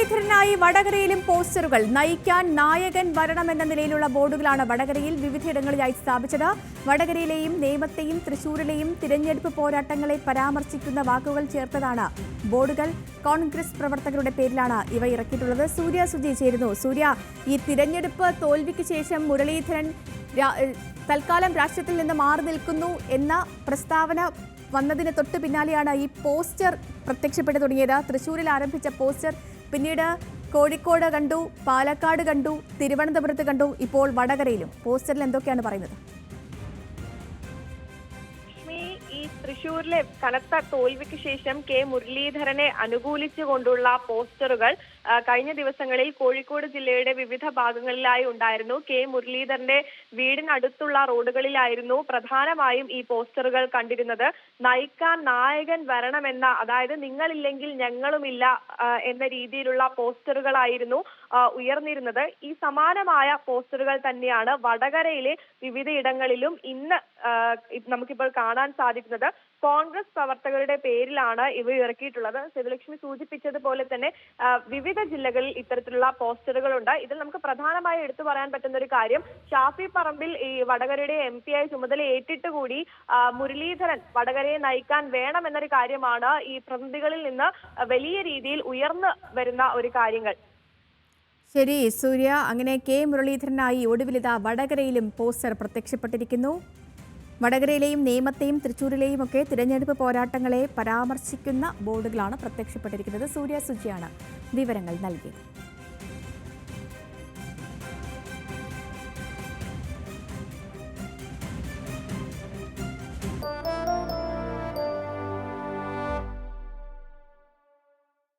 മുരളീധരനായി വടകരയിലും പോസ്റ്ററുകൾ. നയിക്കാൻ നായകൻ വരണമെന്ന നിലയിലുള്ള ബോർഡുകളാണ് വടകരയിൽ വിവിധയിടങ്ങളിലായി സ്ഥാപിച്ചത്. വടകരയിലെയും നേമത്തെയും തൃശൂരിലെയും തിരഞ്ഞെടുപ്പ് പോരാട്ടങ്ങളെ പരാമർശിക്കുന്ന വാക്കുകൾ ചേർത്തതാണ് ബോർഡുകൾ. കോൺഗ്രസ് പ്രവർത്തകരുടെ പേരിലാണ് ഇവ ഇറക്കിയിട്ടുള്ളത്. സൂര്യ സുജി ചേരുന്നു. സൂര്യ, ഈ തിരഞ്ഞെടുപ്പ് തോൽവിക്ക് ശേഷം മുരളീധരൻ തൽക്കാലം രാഷ്ട്രീയത്തിൽ നിന്ന് മാറി നിൽക്കുന്നു എന്ന പ്രസ്താവന വന്നതിന് തൊട്ട് പിന്നാലെയാണ് ഈ പോസ്റ്റർ പ്രത്യക്ഷപ്പെട്ടു തുടങ്ങിയത്. തൃശ്ശൂരിൽ ആരംഭിച്ച പോസ്റ്റർ പിന്നീട് കോഴിക്കോട് കണ്ടു, പാലക്കാട് കണ്ടു, തിരുവനന്തപുരത്ത് കണ്ടു, ഇപ്പോൾ വടകരയിലും. പോസ്റ്ററിൽ എന്തൊക്കെയാണ് പറയുന്നത്? ഈ തൃശൂരിലെ കനത്ത തോൽവിക്ക് ശേഷം കെ മുരളീധരനെ അനുകൂലിച്ചുകൊണ്ടുള്ള പോസ്റ്ററുകൾ കഴിഞ്ഞ ദിവസങ്ങളിൽ കോഴിക്കോട് ജില്ലയുടെ വിവിധ ഭാഗങ്ങളിലായി ഉണ്ടായിരുന്നു. കെ മുരളീധരന്റെ വീടിനടുത്തുള്ള റോഡുകളിലായിരുന്നു പ്രധാനമായും ഈ പോസ്റ്ററുകൾ കണ്ടിരുന്നത്. നയിക്കാൻ നായകൻ വരണമെന്ന, അതായത് നിങ്ങളില്ലെങ്കിൽ ഞങ്ങളുമില്ല എന്ന രീതിയിലുള്ള പോസ്റ്ററുകളായിരുന്നു ഉയർന്നിരുന്നത്. ഈ സമാനമായ പോസ്റ്ററുകൾ തന്നെയാണ് വടകരയിലെ വിവിധയിടങ്ങളിലും ഇന്ന് നമുക്കിപ്പോൾ കാണാൻ സാധിക്കുന്നത്. കോൺഗ്രസ് പ്രവർത്തകരുടെ പേരിലാണ് ഇവ ഇറക്കിയിട്ടുള്ളത്. സേതുലക്ഷ്മി സൂചിപ്പിച്ചതുപോലെ തന്നെ വിവിധ ജില്ലകളിൽ ഇത്തരത്തിലുള്ള പോസ്റ്ററുകളുണ്ട്. ഇതിൽ നമുക്ക് പ്രധാനമായി എടുത്തു പറയാൻ പറ്റുന്ന ഒരു കാര്യം, ഷാഫി പറമ്പിൽ ഈ വടകരയുടെ MP ആയി ചുമതല ഏറ്റിട്ട് കൂടി മുരളീധരൻ വടകരയെ നയിക്കാൻ വേണമെന്നൊരു കാര്യമാണ് ഈ പ്രതിനിധികളിൽ നിന്ന് വലിയ രീതിയിൽ ഉയർന്നു വരുന്ന ഒരു കാര്യങ്ങൾ. ശരി സൂര്യ, അങ്ങനെ കെ മുരളീധരനായി ഒടുവിലിതാ വടകരയിലും പോസ്റ്റർ പ്രത്യക്ഷപ്പെട്ടിരിക്കുന്നു. വടകരയിലെയും നേമത്തെയും തൃശ്ശൂരിലെയും ഒക്കെ തിരഞ്ഞെടുപ്പ് പോരാട്ടങ്ങളെ പരാമർശിക്കുന്ന ബോർഡുകളാണ് പ്രത്യക്ഷപ്പെട്ടിരിക്കുന്നത്. സൂര്യ സുജിയാണ് വിവരങ്ങൾ നൽകിയത്.